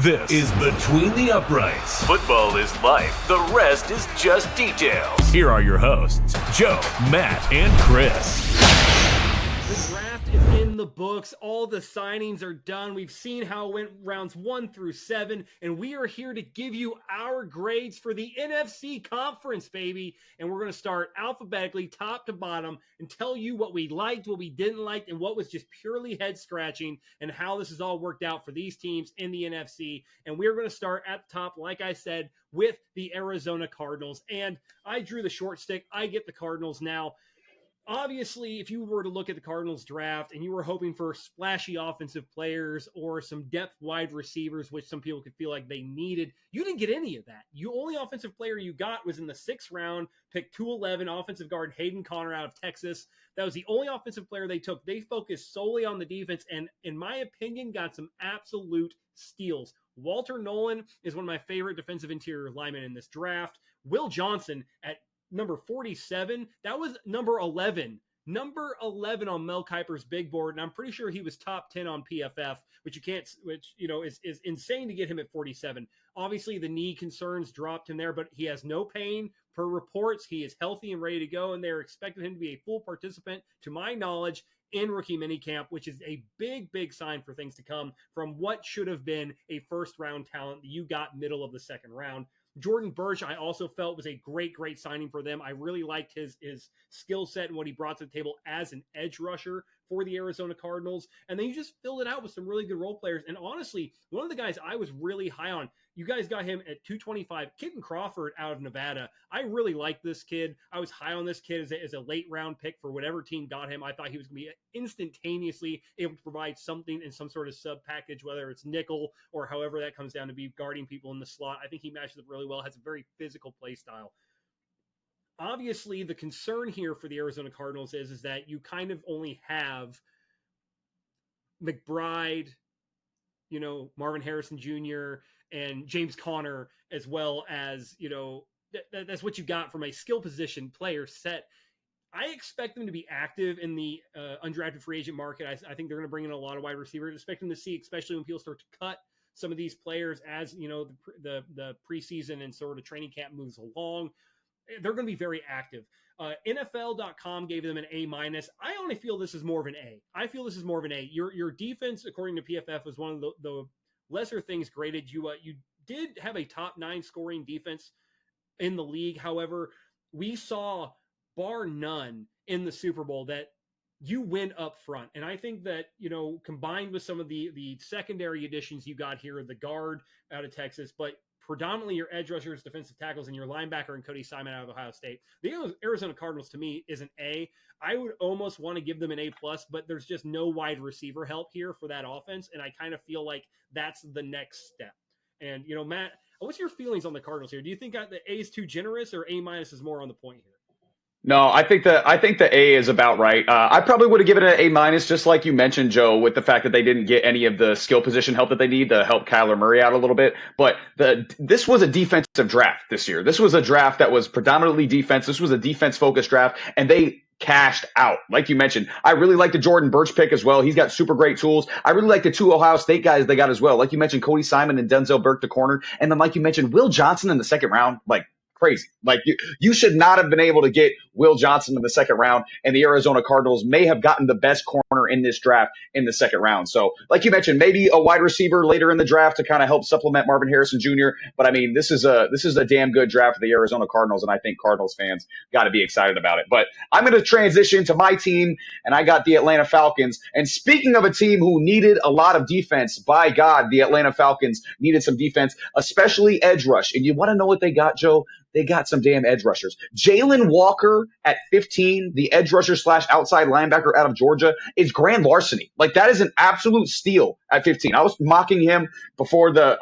This is Between the Uprights. Football is life. The rest is just details. Here are your hosts, Joe, Matt, and Chris. The draft is in the books. All the signings are done. We've seen how it went rounds 1 through 7, and we are here to give you our grades for the NFC conference, baby. And we're going to start alphabetically, top to bottom, and tell you what we liked, what we didn't like, and what was just purely head-scratching, and how this has all worked out for these teams in the NFC. And we're going to start at the top, like I said, with the Arizona Cardinals. And I drew the short stick. I get the Cardinals now. Obviously, if you were to look at the Cardinals draft and you were hoping for splashy offensive players or some depth wide receivers, which some people could feel like they needed, you didn't get any of that. The only offensive player you got was in the 6th round, pick 211, offensive guard Hayden Conner out of Texas. That was the only offensive player they took. They focused solely on the defense and, in my opinion, got some absolute steals. Walter Nolan is one of my favorite defensive interior linemen in this draft. Will Johnson at number 47, that was number 11 on Mel Kiper's big board, and I'm pretty sure he was top 10 on PFF, which is insane to get him at 47. Obviously, the knee concerns dropped him there, but he has no pain. Per reports, he is healthy and ready to go, and they're expecting him to be a full participant, to my knowledge, in rookie minicamp, which is a big sign for things to come from what should have been a first-round talent that you got middle of the 2nd round. Jordan Burch, I also felt was a great signing for them. I really liked his skill set and what he brought to the table as an edge rusher for the Arizona Cardinals. And then you just filled it out with some really good role players. And honestly, one of the guys I was really high on, you guys got him at 225, Kitten Crawford out of Nevada. I really like this kid. I was high on this kid as a late round pick for whatever team got him. I thought he was going to be instantaneously able to provide something in some sort of sub package, whether it's nickel or however that comes down to be guarding people in the slot. I think he matches up really well, has a very physical play style. Obviously, the concern here for the Arizona Cardinals is that you kind of only have McBride, Marvin Harrison Jr., and James Conner, as well as, that's what you got from a skill position player set. I expect them to be active in the undrafted free agent market. I think they're going to bring in a lot of wide receivers. Expect them to see, especially when people start to cut some of these players as, the preseason and sort of training camp moves along. They're going to be very active. NFL.com gave them an A-. I only feel this is more of an A. I feel this is more of an A. Your defense, according to PFF, was one of the lesser things graded. You did have a top 9 scoring defense in the league. However, we saw, bar none, in the Super Bowl that you win up front. And I think that, combined with some of the secondary additions you got here, the guard out of Texas, but predominantly your edge rushers, defensive tackles, and your linebacker and Cody Simon out of Ohio State. The Arizona Cardinals, to me, is an A. I would almost want to give them an A+, but there's just no wide receiver help here for that offense, and I kind of feel like that's the next step. And, Matt, what's your feelings on the Cardinals here? Do you think the A is too generous, or A- is more on the point here? No, I think the A is about right. I probably would have given it an A-, just like you mentioned, Joe, with the fact that they didn't get any of the skill position help that they need to help Kyler Murray out a little bit. But this was a defensive draft this year. This was a draft that was predominantly defense. This was a defense-focused draft, and they cashed out. Like you mentioned, I really like the Jordan Burch pick as well. He's got super great tools. I really like the 2 Ohio State guys they got as well. Like you mentioned, Cody Simon and Denzel Burke, the corner. And then like you mentioned, Will Johnson in the 2nd round, like crazy. Like you should not have been able to get Will Johnson in the 2nd round, and the Arizona Cardinals may have gotten the best corner in this draft in the 2nd round. So like you mentioned, maybe a wide receiver later in the draft to kind of help supplement Marvin Harrison Jr. But I mean, this is a damn good draft for the Arizona Cardinals, and I think Cardinals fans got to be excited about it. But I'm going to transition to my team, and I got the Atlanta Falcons. And speaking of a team who needed a lot of defense, by God, the Atlanta Falcons needed some defense, especially edge rush. And you want to know what they got, Joe? They got some damn edge rushers. Jalen Walker at 15, the edge rusher / outside linebacker out of Georgia, is grand larceny. Like, that is an absolute steal at 15. I was mocking him before the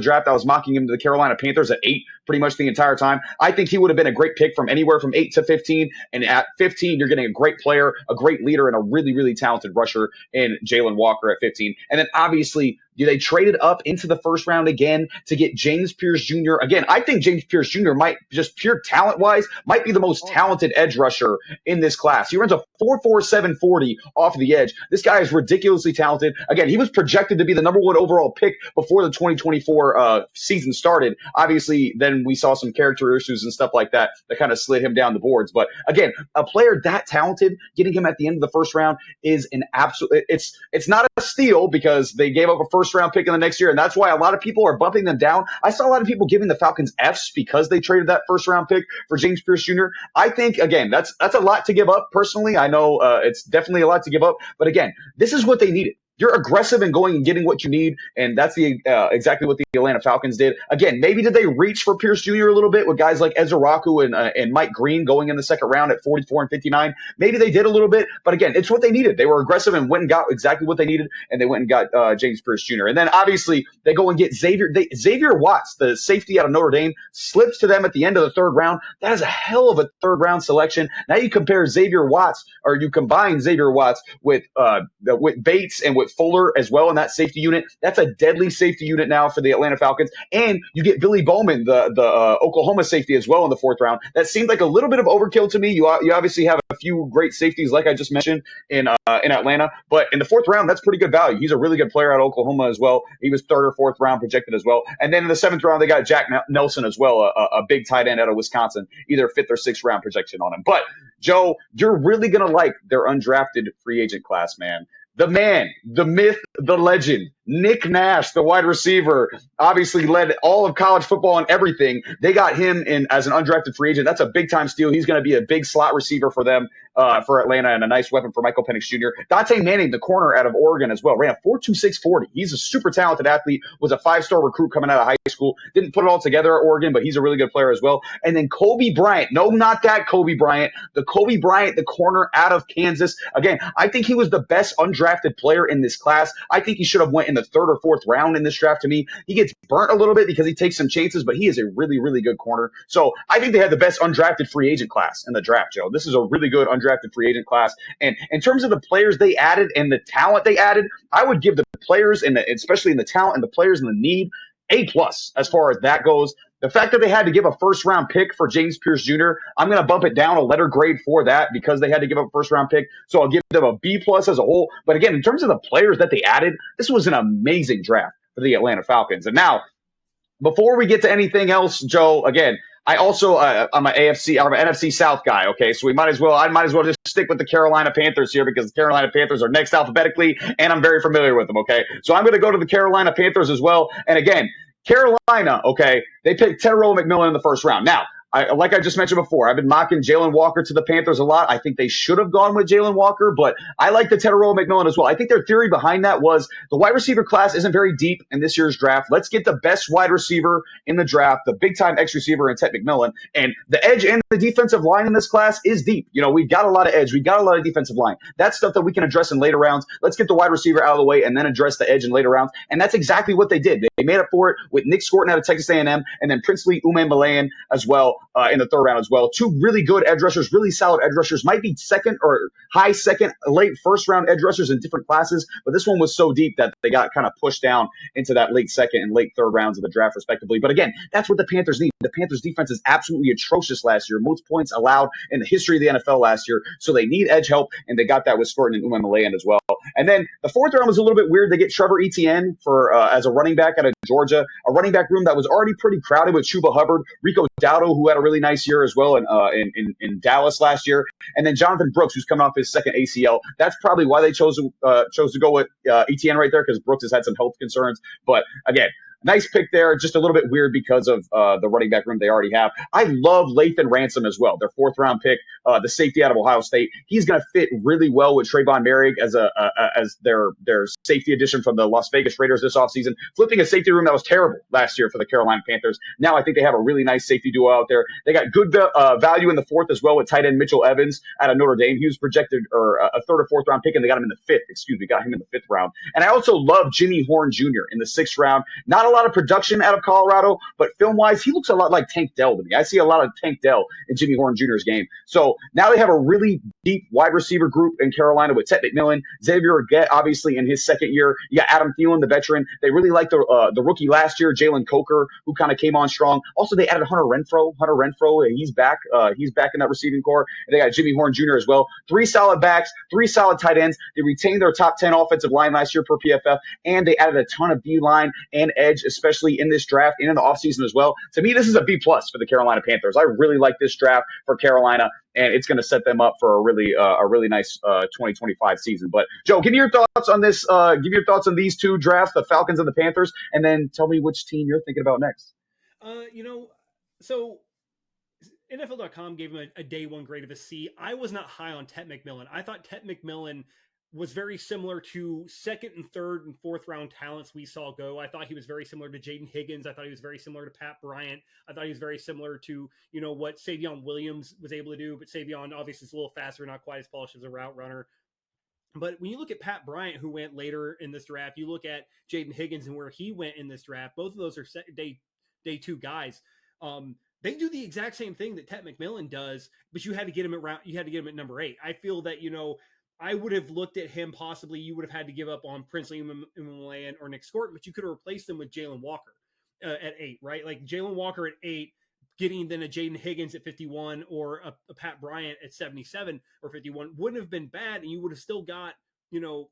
draft. I was mocking him to the Carolina Panthers at 8 pretty much the entire time. I think he would have been a great pick from anywhere from 8 to 15. And at 15, you're getting a great player, a great leader, and a really, really talented rusher in Jalen Walker at 15. And then obviously They traded up into the first round again to get James Pierce Jr. Again, I think James Pierce Jr. might, just pure talent-wise, might be the most talented edge rusher in this class. He runs a 4.47 40 off the edge. This guy is ridiculously talented. Again, he was projected to be the number 1 overall pick before the 2024 season started. Obviously, then we saw some character issues and stuff like that kind of slid him down the boards. But again, a player that talented, getting him at the end of the first round is an absolute. It's not a steal because they gave up a first round pick in the next year, and that's why a lot of people are bumping them down. I saw a lot of people giving the Falcons Fs because they traded that first round pick for James Pierce Jr. I think, again, that's a lot to give up. Personally, I know it's definitely a lot to give up, but again, this is what they needed. You're aggressive in going and getting what you need, and that's exactly what the Atlanta Falcons did. Again, maybe did they reach for Pierce Jr. a little bit with guys like Ezra Raku and Mike Green going in the second round at 44 and 59? Maybe they did a little bit, but again, it's what they needed. They were aggressive and went and got exactly what they needed, and they went and got James Pierce Jr. And then obviously they go and get Xavier Watts, the safety out of Notre Dame, slips to them at the end of the third round. That is a hell of a third round selection. Now you compare Xavier Watts, or you combine Xavier Watts with Bates and with Fuller as well in that safety unit. That's a deadly safety unit now for the Atlanta Falcons. And you get Billy Bowman, the Oklahoma safety as well in the fourth round. That seemed like a little bit of overkill to me. You obviously have a few great safeties, like I just mentioned, in Atlanta. But in the fourth round, that's pretty good value. He's a really good player out of Oklahoma as well. He was third or fourth round projected as well. And then in the seventh round, they got Jack Nelson as well, a big tight end out of Wisconsin, either fifth or sixth round projection on him. But Joe, you're really going to like their undrafted free agent class, man. The man, the myth, the legend, Nick Nash, the wide receiver, obviously led all of college football and everything. They got him in as an undrafted free agent. That's a big-time steal. He's going to be a big slot receiver for them, for Atlanta, and a nice weapon for Michael Penix Jr. Dante Manning, the corner out of Oregon as well, ran a 4.26 40. He's a super talented athlete, was a five-star recruit coming out of high school. Didn't put it all together at Oregon, but he's a really good player as well. And then Kobe Bryant. No, not that Kobe Bryant. The Kobe Bryant, the corner out of Kansas. Again, I think he was the best undrafted player in this class. I think he should have went in the third or fourth round in this draft to me. He gets burnt a little bit because he takes some chances, but he is a really, really good corner. So I think they had the best undrafted free agent class in the draft, Joe. This is a really good undrafted free agent class. And in terms of the players they added and the talent they added, I would give the players, and especially in the talent and the players in the need, A+ as far as that goes. The fact that they had to give a first-round pick for James Pierce Jr., I'm going to bump it down a letter grade for that because they had to give up a first-round pick. So I'll give them a B+ as a whole. But again, in terms of the players that they added, this was an amazing draft for the Atlanta Falcons. And now, before we get to anything else, Joe, again, I also I'm an NFC South guy. Okay, so I might as well just stick with the Carolina Panthers here because the Carolina Panthers are next alphabetically, and I'm very familiar with them. Okay, so I'm going to go to the Carolina Panthers as well. And again, Carolina, okay, they picked Tet McMillan in the first round. Now, like I just mentioned before, I've been mocking Jalen Walker to the Panthers a lot. I think they should have gone with Jalen Walker, but I like the Tet McMillan as well. I think their theory behind that was the wide receiver class isn't very deep in this year's draft. Let's get the best wide receiver in the draft, the big-time X receiver in Tet McMillan. And the edge and the defensive line in this class is deep. You know, we've got a lot of edge. We've got a lot of defensive line. That's stuff that we can address in later rounds. Let's get the wide receiver out of the way and then address the edge in later rounds. And that's exactly what they did. They made up for it with Nick Scorton out of Texas A&M and then Princely Umanbalayan as well in the third round as well. Two really good edge rushers, really solid edge rushers. Might be second or high second, late first round edge rushers in different classes, but this one was so deep that they got kind of pushed down into that late second and late third rounds of the draft respectively. But again, that's what the Panthers need. The Panthers defense is absolutely atrocious last year. Most points allowed in the history of the NFL last year. So they need edge help, and they got that with Scorton and Umanbalayan as well. And then the fourth round was a little bit weird. They get Trevor Etienne for as a running back out of Georgia, a running back room that was already pretty crowded with Chuba Hubbard, Rico Dowdle, who had a really nice year as well in Dallas last year, and then Jonathan Brooks, who's coming off his second ACL. That's probably why they chose to go with Etienne right there, because Brooks has had some health concerns. But again, nice pick there. Just a little bit weird because of the running back room they already have. I love Lathan Ransom as well, their fourth round pick, the safety out of Ohio State. He's going to fit really well with Trayvon Merrick as their safety addition from the Las Vegas Raiders this offseason, flipping a safety room that was terrible last year for the Carolina Panthers. Now I think they have a really nice safety duo out there. They got good value in the fourth as well with tight end Mitchell Evans out of Notre Dame. He was projected a third or fourth round pick, and they got him in the fifth. Got him in the fifth round. And I also love Jimmy Horn Jr. in the sixth round. Not a lot of production out of Colorado, but film-wise, he looks a lot like Tank Dell to me. I see a lot of Tank Dell in Jimmy Horn Jr.'s game. So now they have a really deep wide receiver group in Carolina with Tet McMillan, Xavier Arguet, obviously in his second year. You got Adam Thielen, the veteran. They really like the rookie last year, Jalen Coker, who kind of came on strong. Also, they added Hunter Renfrow. He's back. He's back in that receiving core. And they got Jimmy Horn Jr. as well. 3 solid backs, 3 solid tight ends. They retained their top 10 offensive line last year per PFF, and they added a ton of D-line and edge, especially in this draft and in the offseason as well. To me, this is a B+ for the Carolina Panthers. I really like this draft for Carolina, and it's going to set them up for a really nice 2025 season. But Joe, give me your thoughts on this. Give me your thoughts on these 2 drafts, the Falcons and the Panthers, and then tell me which team you're thinking about next. So NFL.com gave him a day 1 grade of a C. I was not high on Tet McMillan. I thought Tet McMillan was very similar to second and third and fourth round talents we saw go. I thought he was very similar to Jaden Higgins. I thought he was very similar to Pat Bryant. I thought he was very similar to, what Savion Williams was able to do, but Savion obviously is a little faster, not quite as polished as a route runner. But when you look at Pat Bryant, who went later in this draft, you look at Jaden Higgins and where he went in this draft, both of those are day 2 guys. They do the exact same thing that Tet McMillan does, but you had to get him at number 8. I feel that, I would have looked at him possibly. You would have had to give up on Princely Umanmielen or Nick Scorton, but you could have replaced them with Jalen Walker at 8, right? Like Jalen Walker at 8, getting then a Jaden Higgins at 51 or a Pat Bryant at 77 or 51 wouldn't have been bad, and you would have still got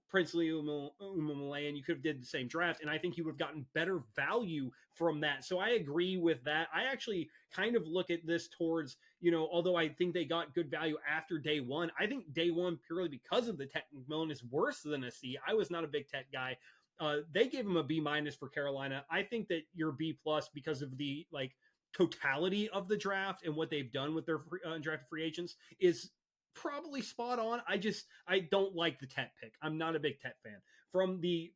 Princely Umanmielen. You could have did the same draft, and I think you would have gotten better value from that. So I agree with that. I actually kind of look at this towards, although I think they got good value after day 1, I think day 1 purely because of the Tet McMillan is worse than a C. I was not a big Tet guy. They gave him a B- for Carolina. I think that you're B+ because of the totality of the draft and what they've done with their undrafted free agents is probably spot on. I don't like the Tet pick. I'm not a big Tet fan. From the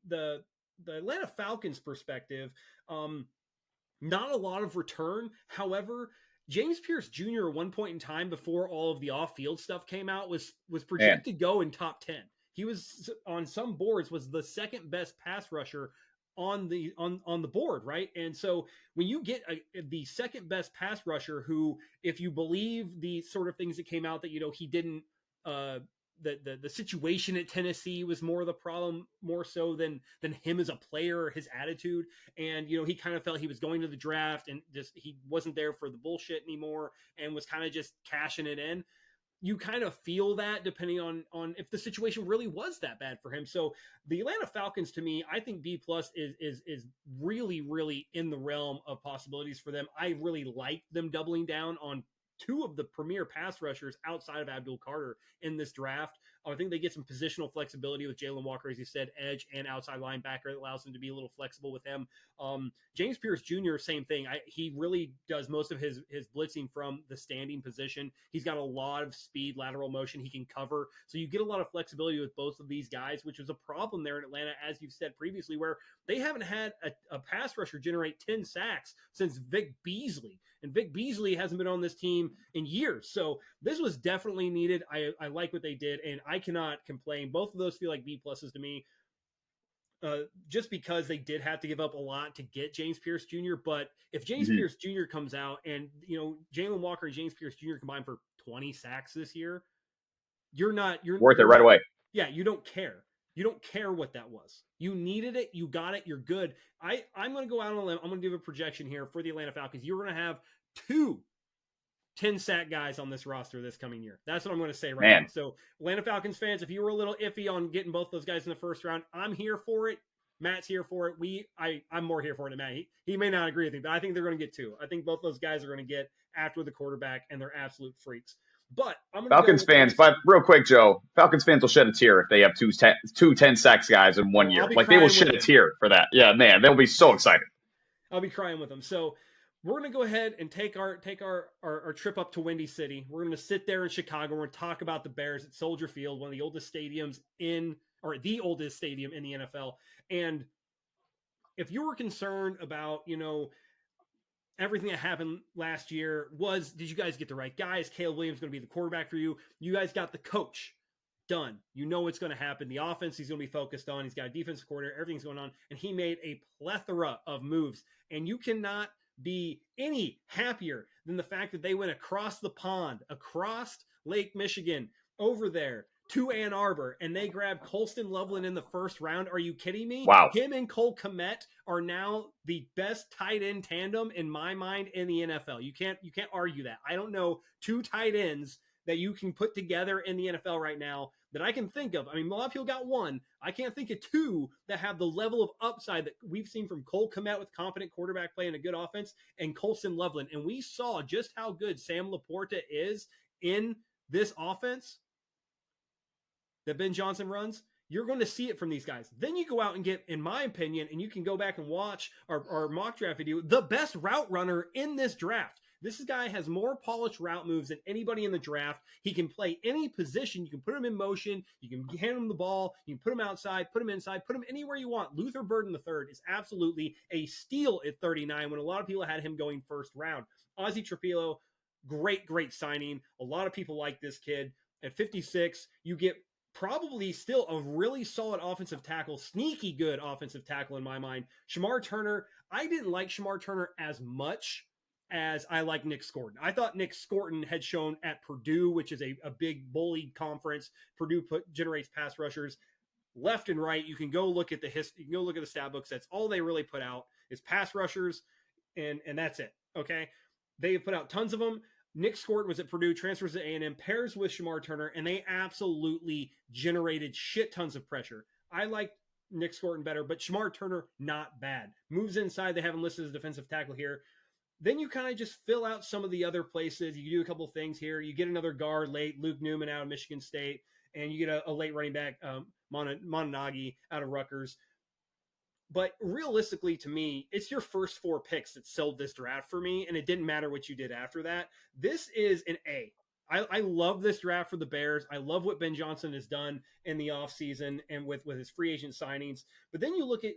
Atlanta Falcons perspective, not a lot of return. However, James Pierce Jr. at one point in time before all of the off-field stuff came out was projected to go in top 10. He was on some boards was the second best pass rusher on the board, right? And so when you get the second best pass rusher, who, if you believe the sort of things that came out that he didn't, the situation at Tennessee was more the problem, more so than him as a player, his attitude, and he kind of felt he was going to the draft and just he wasn't there for the bullshit anymore and was kind of just cashing it in. You kind of feel that depending on if the situation really was that bad for him. So the Atlanta Falcons, to me, I think B+ is really, really in the realm of possibilities for them. I really like them doubling down on 2 of the premier pass rushers outside of Abdul Carter in this draft. I think they get some positional flexibility with Jalen Walker, as you said, edge and outside linebacker. That allows them to be a little flexible with him. James Pierce Jr., same thing. He really does most of his blitzing from the standing position. He's got a lot of speed, lateral motion. He can cover. So you get a lot of flexibility with both of these guys, which was a problem there in Atlanta, as you've said previously, where they haven't had a pass rusher generate 10 sacks since Vic Beasley. And Vic Beasley hasn't been on this team in years. So this was definitely needed. I like what they did, and I cannot complain. Both of those feel like B+ to me, just because they did have to give up a lot to get James Pierce Jr. But if James Pierce Jr. comes out and, Jalen Walker and James Pierce Jr. combined for 20 sacks this year, you're worth it right away. Yeah, you don't care. You don't care what that was. You needed it. You got it. You're good. I'm going to go out on a limb. I'm going to give a projection here for the Atlanta Falcons. You're going to have 2 10-sack guys on this roster this coming year. That's what I'm going to say right now. So Atlanta Falcons fans, if you were a little iffy on getting both those guys in the first round, I'm here for it. Matt's here for it. I'm more here for it than Matt. He may not agree with me, but I think they're going to get 2. I think both those guys are going to get after the quarterback, and they're absolute freaks. But I'm going to Falcons fans, but real quick, Joe, Falcons fans will shed a tear if they have two 10-sacks guys in 1 year. Like, they will shed a tear for that. Yeah, man, they'll be so excited. I'll be crying with them. So we're going to go ahead and take our trip up to Windy City. We're going to sit there in Chicago. We're going to talk about the Bears at Soldier Field, one of the oldest stadiums the oldest stadium in the NFL. And if you were concerned about, everything that happened last year, did you guys get the right guys? Caleb Williams going to be the quarterback for you. You guys got the coach. done. You know what's going to happen. The offense he's going to be focused on. He's got a defensive coordinator. Everything's going on. And he made a plethora of moves. And you cannot be any happier than the fact that they went across the pond, across Lake Michigan, over there to Ann Arbor, and they grabbed Colston Loveland in the first round. Are you kidding me? Wow. Him and Cole Kmet are now the best tight end tandem in my mind in the NFL. You can't argue that. I don't know two tight ends that you can put together in the NFL right now that I can think of. I mean, a lot of people got one. I can't think of two that have the level of upside that we've seen from Cole Kmet with competent quarterback play and a good offense, and Colston Loveland. And we saw just how good Sam Laporta is in this offense that Ben Johnson runs. You're going to see it from these guys. Then you go out and get, in my opinion, and you can go back and watch our mock draft video, the best route runner in this draft. This guy has more polished route moves than anybody in the draft. He can play any position. You can put him in motion. You can hand him the ball. You can put him outside, put him inside, put him anywhere you want. Luther Burden III is absolutely a steal at 39 when a lot of people had him going first round. Ozzie Trapilo, great signing. A lot of people like this kid. At 56, you get probably still a really solid offensive tackle, sneaky good offensive tackle in my mind. Shamar Turner, I didn't like Shamar Turner as much as I like Nick Scorton. I thought Nick Scorton had shown at Purdue, which is a big bullied conference. Purdue generates pass rushers left and right. You can go look at the history. You can go look at the stat books. That's all they really put out is pass rushers, and that's it. Okay, they put out tons of them. Nick Scorton was at Purdue, transfers to A&M, pairs with Shamar Turner, and they absolutely generated shit tons of pressure. I like Nick Scorton better, but Shamar Turner, not bad. Moves inside. They have him listed as defensive tackle here. Then you kind of just fill out some of the other places. You do a couple of things here. You get another guard late, Luke Newman out of Michigan State, and you get a late running back, Mononagi out of Rutgers. But realistically, to me, it's your first four picks that sold this draft for me, and it didn't matter what you did after that. This is an A. I love this draft for the Bears. I love what Ben Johnson has done in the offseason and with his free agent signings. But then you look at,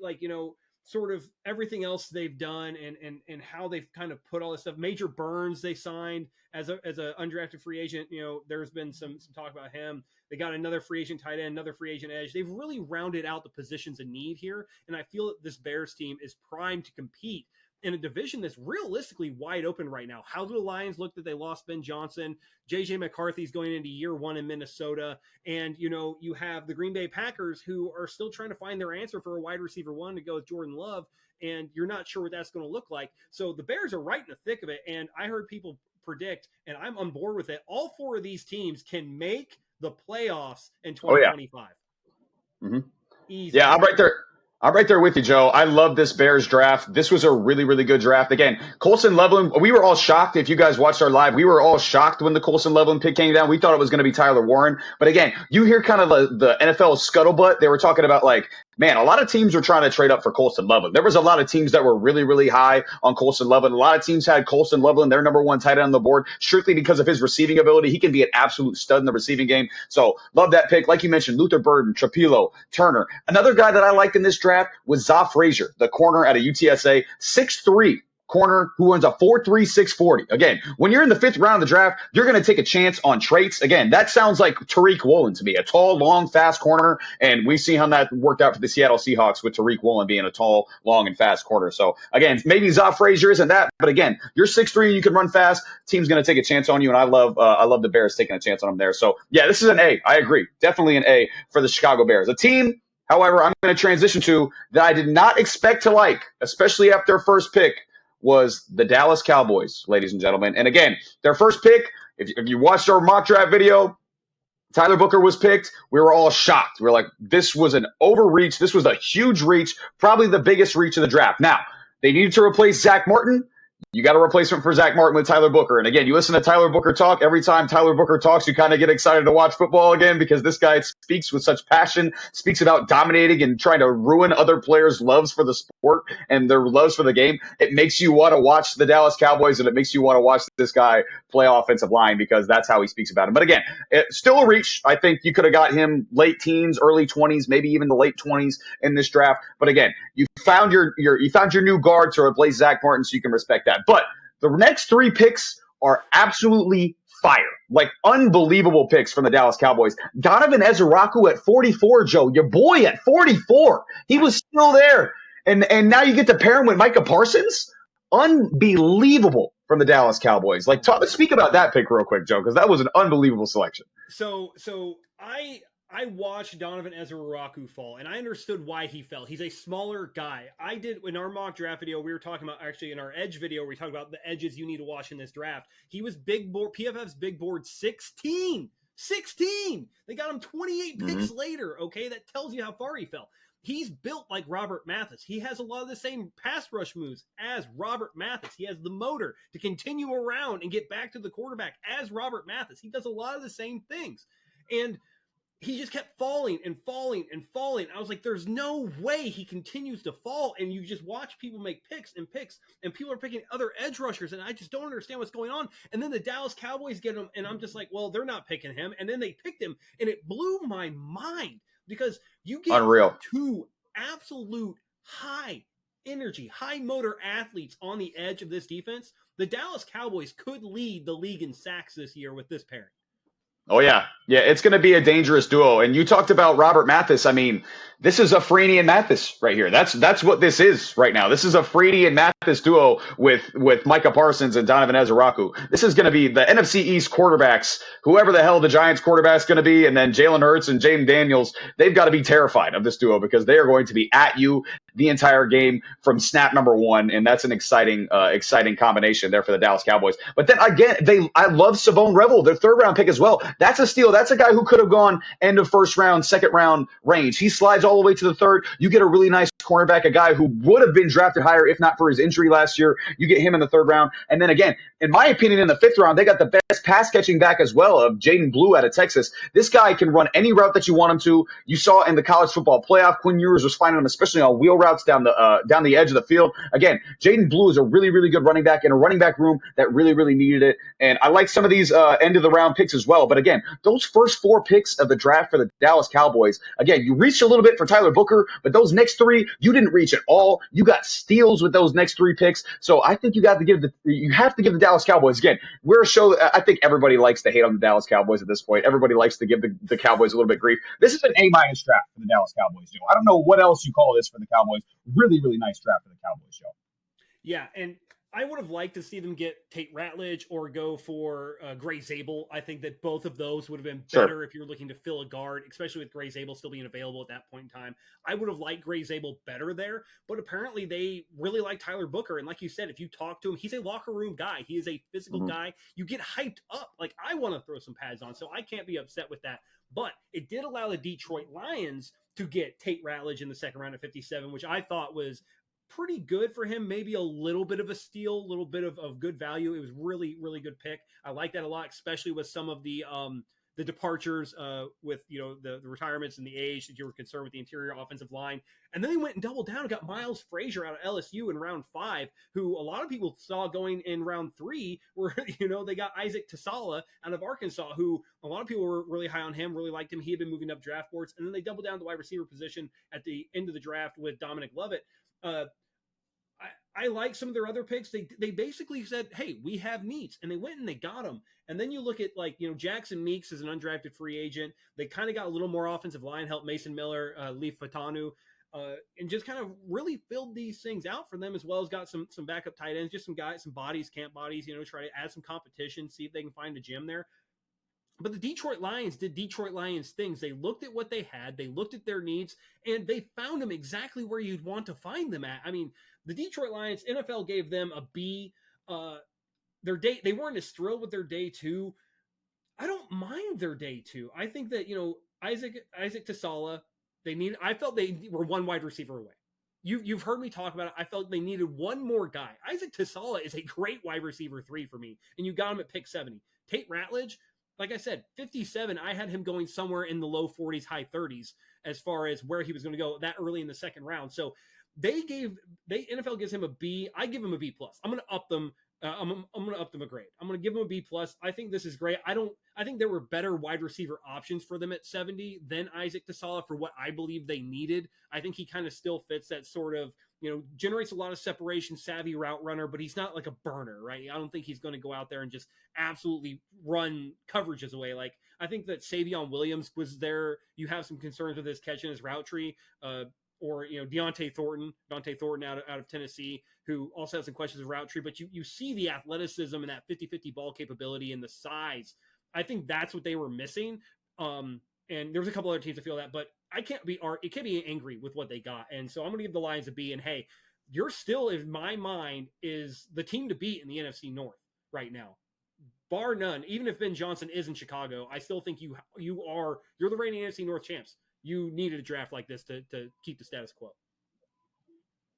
sort of everything else they've done and how they've kind of put all this stuff. Major Burns they signed as a undrafted free agent. There's been some talk about him. They got another free agent tight end, another free agent edge. They've really rounded out the positions in need here, and I feel that this Bears team is primed to compete in a division that's realistically wide open right now. How do the Lions look that they lost Ben Johnson? J.J. McCarthy's going into year one in Minnesota. And, you have the Green Bay Packers who are still trying to find their answer for a wide receiver one to go with Jordan Love. And you're not sure what that's going to look like. So the Bears are right in the thick of it. And I heard people predict, and I'm on board with it, all four of these teams can make the playoffs in 2025. Mm-hmm. Easy. Yeah, I'm right there with you, Joe. I love this Bears draft. This was a really, really good draft. Again, Colston Loveland, we were all shocked. If you guys watched our live, we were all shocked when the Colston Loveland pick came down. We thought it was going to be Tyler Warren. But again, you hear kind of the NFL scuttlebutt. They were talking about man, a lot of teams were trying to trade up for Colston Loveland. There was a lot of teams that were really, really high on Colston Loveland. A lot of teams had Colston Loveland, their number one tight end on the board, strictly because of his receiving ability. He can be an absolute stud in the receiving game. So love that pick. Like you mentioned, Luther Burden, Trapilo, Turner. Another guy that I liked in this draft was Zoff Frazier, the corner out of UTSA, 6'3". Corner who runs a 4.3 640. Again, when you're in the fifth round of the draft, you're going to take a chance on traits. Again, that sounds like Tariq Woolen to me, a tall, long, fast corner. And we see how that worked out for the Seattle Seahawks with Tariq Woolen being a tall, long, and fast corner. So again, maybe Zoff Frazier isn't that, but again, you're 6'3" and you can run fast. Team's going to take a chance on you, and I love the Bears taking a chance on them there. So yeah, this is an A. I agree, definitely an A for the Chicago Bears. A team, however, I'm going to transition to that I did not expect to like, especially after their first pick, was the Dallas Cowboys, ladies and gentlemen. And again, their first pick, if you watched our mock draft video, Tyler Booker was picked. We were all shocked. We were like, this was an overreach. This was a huge reach, probably the biggest reach of the draft. Now, they needed to replace Zach Martin. You got a replacement for Zach Martin with Tyler Booker. And again, you listen to Tyler Booker talk. Every time Tyler Booker talks, you kind of get excited to watch football again because this guy speaks with such passion, speaks about dominating and trying to ruin other players' loves for the sport and their loves for the game. It makes you want to watch the Dallas Cowboys, and it makes you want to watch this guy play offensive line because that's how he speaks about him. But again, it's still a reach. I think you could have got him late teens, early 20s, maybe even the late 20s in this draft. But again, you found your new guard to replace Zach Martin, so you can respect that. But the next three picks are absolutely fire. Like unbelievable picks from the Dallas Cowboys. Donovan Ezeraku at 44, Joe, your boy at 44. He was still there. And now you get to pair him with Micah Parsons. Unbelievable from the Dallas Cowboys. Like, speak about that pick real quick, Joe, because that was an unbelievable selection. So I watched Donovan Ezeraku fall, and I understood why he fell. He's a smaller guy. I did in our mock draft video. We were talking about actually in our edge video. We talked about the edges you need to watch in this draft. He was big board PFF's big board 16. They got him 28 picks later. Okay, that tells you how far he fell. He's built like Robert Mathis. He has a lot of the same pass rush moves as Robert Mathis. He has the motor to continue around and get back to the quarterback as Robert Mathis. He does a lot of the same things. And he just kept falling and falling and falling. I was like, there's no way he continues to fall. And you just watch people make picks, and people are picking other edge rushers, and I just don't understand what's going on. And then the Dallas Cowboys get him, and I'm just like, well, they're not picking him. And then they picked him, and it blew my mind because you get two absolute high energy, high motor athletes on the edge of this defense. The Dallas Cowboys could lead the league in sacks this year with this pairing. Oh, yeah. Yeah, it's going to be a dangerous duo. And you talked about Robert Mathis. I mean, this is a Freeney and Mathis right here. That's what this is right now. This is a Freeney and Mathis duo with Micah Parsons and Donovan Ezeraku. This is going to be the NFC East quarterbacks, whoever the hell the Giants quarterback's going to be, and then Jalen Hurts and Jaden Daniels. They've got to be terrified of this duo because they are going to be at you the entire game from snap number one, and that's an exciting combination there for the Dallas Cowboys. But then again, I love Savone Revel, their third-round pick as well. That's a steal. That's a guy who could have gone end of first round, second round range. He slides all the way to the third. You get a really nice cornerback, a guy who would have been drafted higher if not for his injury last year. You get him in the third round. And then again, in my opinion, in the fifth round, they got the best pass catching back as well of Jaden Blue out of Texas. This guy can run any route that you want him to. You saw in the college football playoff, Quinn Ewers was finding him, especially on wheel routes down the edge of the field. Again, Jaden Blue is a really, really good running back in a running back room that really, really needed it. And I like some of these end of the round picks as well. But again, those first four picks of the draft for the Dallas Cowboys, again, you reached a little bit for Tyler Booker, but those next three, you didn't reach at all. You got steals with those next three picks. So I think you have to give the Dallas Cowboys, again, we're a show that I think everybody likes to hate on the Dallas Cowboys at this point. Everybody likes to give the Cowboys a little bit grief. This is an A- draft for the Dallas Cowboys, Joe. I don't know what else you call this for the Cowboys. Really, really nice draft for the Cowboys, Joe. Yeah, and I would have liked to see them get Tate Ratledge or go for Gray Zabel. I think that both of those would have been better if you're looking to fill a guard, especially with Gray Zabel still being available at that point in time. I would have liked Gray Zabel better there, but apparently they really like Tyler Booker. And like you said, if you talk to him, he's a locker room guy. He is a physical guy. You get hyped up. Like, I want to throw some pads on, so I can't be upset with that. But it did allow the Detroit Lions to get Tate Ratledge in the second round of 57, which I thought was pretty good for him. Maybe a little bit of a steal, a little bit of good value. It was really, really good pick. I like that a lot, especially with some of the departures with, the retirements and the age that you were concerned with the interior offensive line. And then they went and doubled down and got Miles Frazier out of LSU in round 5, who a lot of people saw going in round 3, where, they got Isaac Tasala out of Arkansas, who a lot of people were really high on him, really liked him. He had been moving up draft boards. And then they doubled down the wide receiver position at the end of the draft with Dominic Lovett. I like some of their other picks. They basically said, hey, we have needs, and they went and they got them. And then you look at Jackson Meeks is an undrafted free agent. They kind of got a little more offensive line help, Mason Miller, Leif Fatanu, and just kind of really filled these things out for them, as well as got some backup tight ends, just some guys, some bodies, camp bodies, try to add some competition, see if they can find a gym there. But the Detroit Lions did Detroit Lions things. They looked at what they had, they looked at their needs, and they found them exactly where you'd want to find them at. I mean, the Detroit Lions, NFL gave them a B. They weren't as thrilled with their day 2. I don't mind their day 2. I think that, Isaac Tasala, I felt they were one wide receiver away. You've heard me talk about it. I felt they needed one more guy. Isaac Tasala is a great wide receiver 3 for me, and you got him at pick 70. Tate Ratledge, like I said, 57, I had him going somewhere in the low 40s, high 30s as far as where he was going to go that early in the second round. So NFL gives him a B. I give him a B+. I'm going to up them. I'm going to up them a grade. I'm going to give them a B+. I think this is great. I think there were better wide receiver options for them at 70 than Isaac Tasala for what I believe they needed. I think he kind of still fits that sort of generates a lot of separation, savvy route runner, but he's not like a burner, right? I don't think he's going to go out there and just absolutely run coverages away. Like, I think that Savion Williams was there. You have some concerns with his catch and his route tree, or Dante Thornton out of Tennessee, who also has some questions of route tree, but you see the athleticism and that 50-50 ball capability and the size. I think that's what they were missing. And there's a couple other teams that feel that, but it can't be angry with what they got. And so I'm going to give the Lions a B. And hey, you're still, in my mind, is the team to beat in the NFC North right now, bar none. Even if Ben Johnson is in Chicago, I still think you're the reigning NFC North champs. You needed a draft like this to keep the status quo.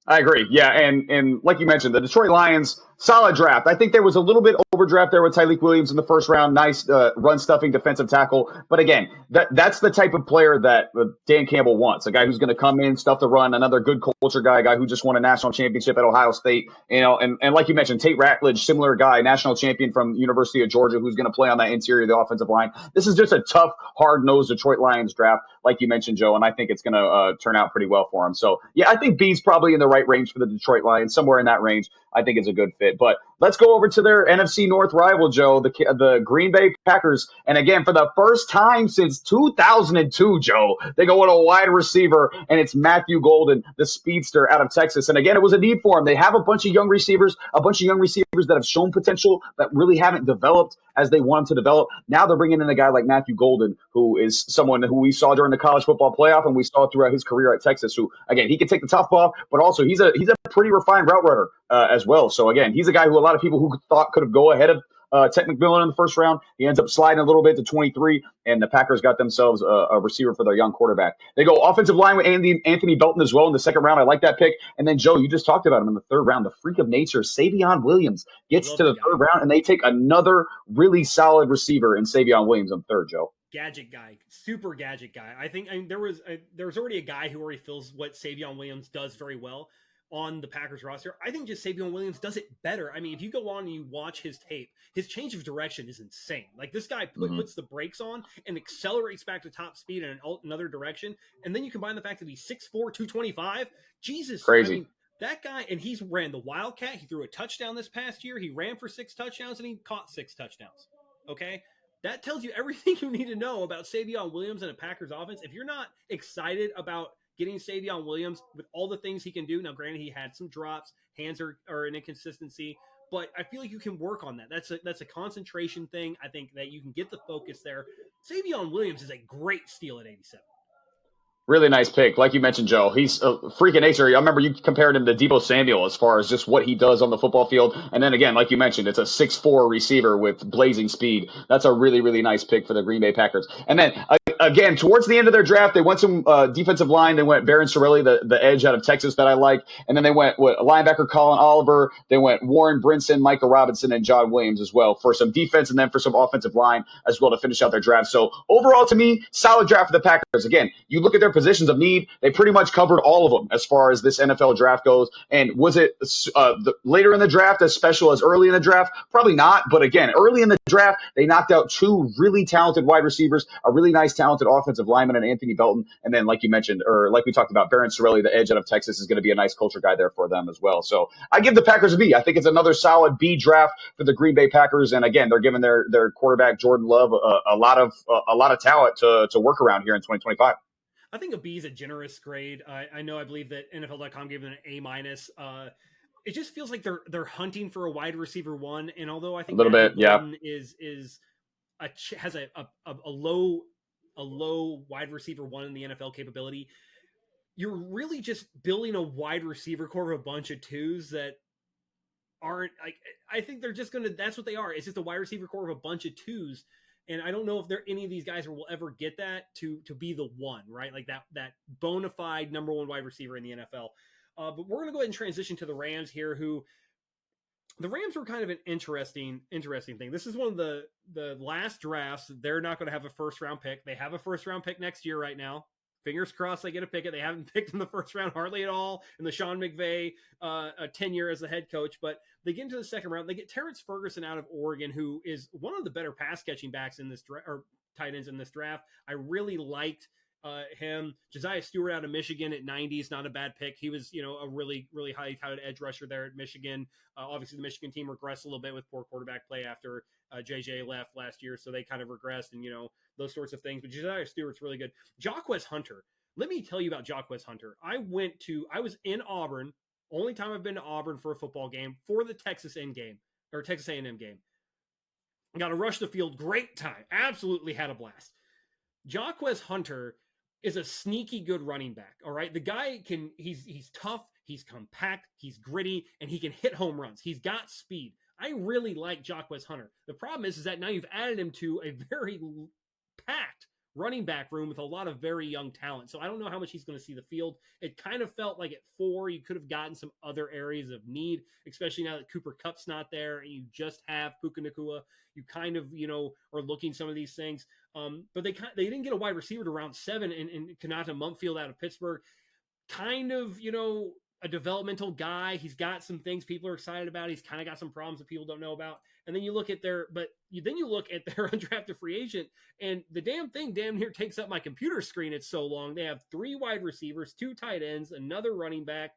I agree. Yeah, and like you mentioned, the Detroit Lions, solid draft. I think there was a little bit overdraft there with Tyreek Williams in the first round. Nice run-stuffing defensive tackle. But again, that's the type of player that Dan Campbell wants, a guy who's going to come in, stuff the run, another good culture guy, a guy who just won a national championship at Ohio State. And like you mentioned, Tate Ratledge, similar guy, national champion from University of Georgia, who's going to play on that interior of the offensive line. This is just a tough, hard-nosed Detroit Lions draft, like you mentioned, Joe, and I think it's going to turn out pretty well for him. So, yeah, I think B's probably in the right range for the Detroit Lions, somewhere in that range. I think it's a good fit. But let's go over to their NFC North rival, Joe, the Green Bay Packers. And again, for the first time since 2002, Joe, they go with a wide receiver, and it's Matthew Golden, the speedster out of Texas. And again, it was a need for him. They have a bunch of young receivers that have shown potential but really haven't developed as they want them to develop. Now they're bringing in a guy like Matthew Golden, who is someone who we saw during the college football playoff, and we saw throughout his career at Texas, who, again, he can take the tough ball, but also he's a pretty refined route runner as well. So, again, he's a guy who a lot of people who thought could have go ahead of Tet McMillan in the first round. He ends up sliding a little bit to 23, and the Packers got themselves a receiver for their young quarterback. They go offensive line with Anthony Belton as well in the second round. I like that pick. And then, Joe, you just talked about him in the third round. The freak of nature, Savion Williams, gets to the third round, and they take another really solid receiver in Savion Williams in third, Joe. Gadget guy, super gadget guy. I think there was already a guy who already fills what Savion Williams does very well on the Packers roster. I think just Savion Williams does it better. I mean, if you go on and you watch his tape, his change of direction is insane. Like, this guy puts the brakes on and accelerates back to top speed in another direction. And then you combine the fact that he's 6'4", 225. Jesus. Crazy. I mean, that guy, and he's ran the Wildcat. He threw a touchdown this past year. He ran for 6 touchdowns, and he caught 6 touchdowns. Okay? That tells you everything you need to know about Savion Williams and a Packers offense. If you're not excited about getting Savion Williams with all the things he can do, now granted he had some drops, hands are an inconsistency, but I feel like you can work on that. That's a concentration thing. I think that you can get the focus there. Savion Williams is a great steal at 87. Really nice pick. Like you mentioned, Joe, he's a freak of nature. I remember you compared him to Deebo Samuel as far as just what he does on the football field. And then again, like you mentioned, it's a 6'4" receiver with blazing speed. That's a really, really nice pick for the Green Bay Packers. And then again, towards the end of their draft, they went some defensive line. They went Baron Sorelli, the edge out of Texas that I like. And then they went with linebacker Colin Oliver. They went Warren Brinson, Micah Robinson, and John Williams as well for some defense and then for some offensive line as well to finish out their draft. So overall, to me, solid draft for the Packers. Again, you look at their positions of need, they pretty much covered all of them as far as this NFL draft goes. And was it later in the draft as special as early in the draft? Probably not. But again, early in the draft, they knocked out 2 really talented wide receivers, a really nice talented offensive lineman in Anthony Belton. And then, like you mentioned, or like we talked about, Baron Sorelli, the edge out of Texas, is going to be a nice culture guy there for them as well. So I give the Packers a B. I think it's another solid B draft for the Green Bay Packers. And again, they're giving their quarterback Jordan Love a lot of talent to work around here in 2025. I think a B is a generous grade. I believe that NFL.com gave them an A-. It just feels like they're hunting for a wide receiver one. And although I think a little bit, yeah, has a low wide receiver one in the NFL capability, you're really just building a wide receiver core of a bunch of twos that aren't like, I think they're just that's what they are. It's just a wide receiver core of a bunch of twos. And I don't know if any of these guys will ever get that to be the one, right? Like that bona fide number one wide receiver in the NFL. But we're going to go ahead and transition to the Rams here, who the Rams were kind of an interesting thing. This is one of the last drafts. They're not going to have a first round pick. They have a first round pick next year right now. Fingers crossed they get a pick it. They haven't picked in the first round hardly at all in the Sean McVay tenure as the head coach, but they get into the second round. They get Terrence Ferguson out of Oregon, who is one of the better pass catching backs in this or tight ends in this draft. I really liked him. Josiah Stewart out of Michigan at 90 is not a bad pick. He was, a really, really high touted edge rusher there at Michigan. Obviously, the Michigan team regressed a little bit with poor quarterback play after JJ left last year, so they kind of regressed and, those sorts of things. But Josiah Stewart's really good. Jacquez Hunter. Let me tell you about Jacquez Hunter. I was in Auburn, only time I've been to Auburn for a football game, for the Texas A&M game. Got to rush the field. Great time. Absolutely had a blast. Jacquez Hunter is a sneaky good running back. All right. The guy he's tough. He's compact. He's gritty, and he can hit home runs. He's got speed. I really like Jacquez Hunter. The problem is that now you've added him to a very packed running back room with a lot of very young talent. So I don't know how much he's going to see the field. It kind of felt like at 4, you could have gotten some other areas of need, especially now that Cooper Kupp's not there and you just have Puka Nacua. You kind of, are looking some of these things. But they didn't get a wide receiver to round 7 and Kanata Mumpfield out of Pittsburgh. Kind of, a developmental guy. He's got some things people are excited about. He's kind of got some problems that people don't know about. And then you look at their undrafted free agent, and the damn thing damn near takes up my computer screen. It's so long. They have 3 wide receivers, 2 tight ends, another running back,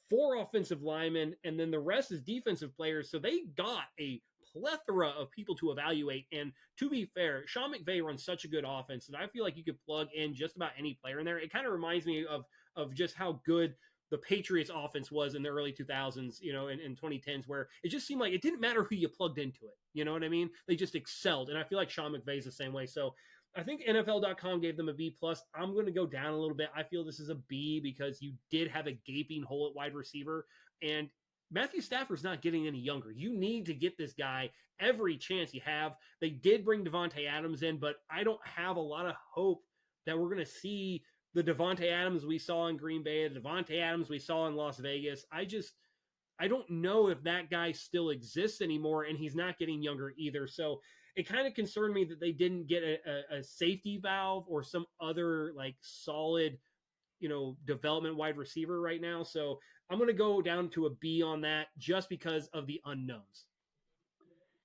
4 offensive linemen, and then the rest is defensive players. So they got a plethora of people to evaluate. And to be fair, Sean McVay runs such a good offense that I feel like you could plug in just about any player in there. It kind of reminds me of just how good the Patriots offense was in the early 2000s, in 2010s, where it just seemed like it didn't matter who you plugged into it. You know what I mean? They just excelled. And I feel like Sean McVay's the same way. So I think NFL.com gave them a B+. I'm going to go down a little bit. I feel this is a B because you did have a gaping hole at wide receiver, and Matthew Stafford's not getting any younger. You need to get this guy every chance you have. They did bring Devontae Adams in, but I don't have a lot of hope that we're going to see the Devontae Adams we saw in Green Bay, the Devontae Adams we saw in Las Vegas. I don't know if that guy still exists anymore, and he's not getting younger either. So it kind of concerned me that they didn't get a safety valve or some other solid, development wide receiver right now. So I'm going to go down to a B on that just because of the unknowns.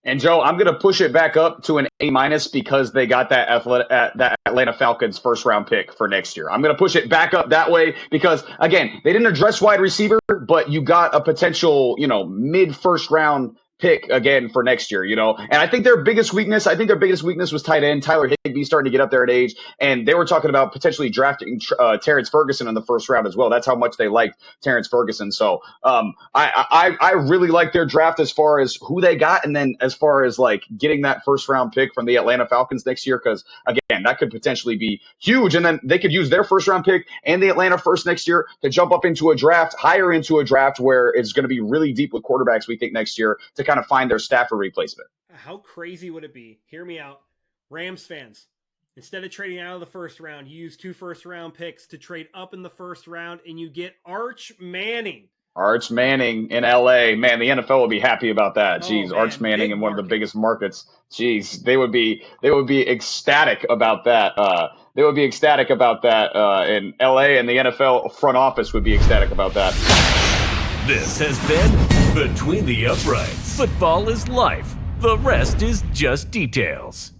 And Joe, I'm going to push it back up to an A- because they got that Atlanta Falcons first round pick for next year. I'm going to push it back up that way because, again, they didn't address wide receiver, but you got a potential, mid first round pick again for next year, and I think their biggest weakness was tight end. Tyler Higbee starting to get up there in age, and they were talking about potentially drafting Terrence Ferguson in the first round as well. That's how much they liked Terrence Ferguson. So I really like their draft as far as who they got, and then as far as getting that first round pick from the Atlanta Falcons next year, because again, that could potentially be huge, and then they could use their first round pick and the Atlanta first next year to jump up into a draft, higher into a draft where it's going to be really deep with quarterbacks, we think, next year, to kind of find their Stafford replacement. How crazy would it be? Hear me out. Rams fans, instead of trading out of the first round, you use 2 first-round picks to trade up in the first round, and you get Arch Manning. Arch Manning in LA. Man, the NFL would be happy about that. Jeez, man, Arch Manning in one of the biggest markets. Jeez, they would be ecstatic about that. They would be ecstatic about that in LA, and the NFL front office would be ecstatic about that. This has been Between the Uprights. Football is life. The rest is just details.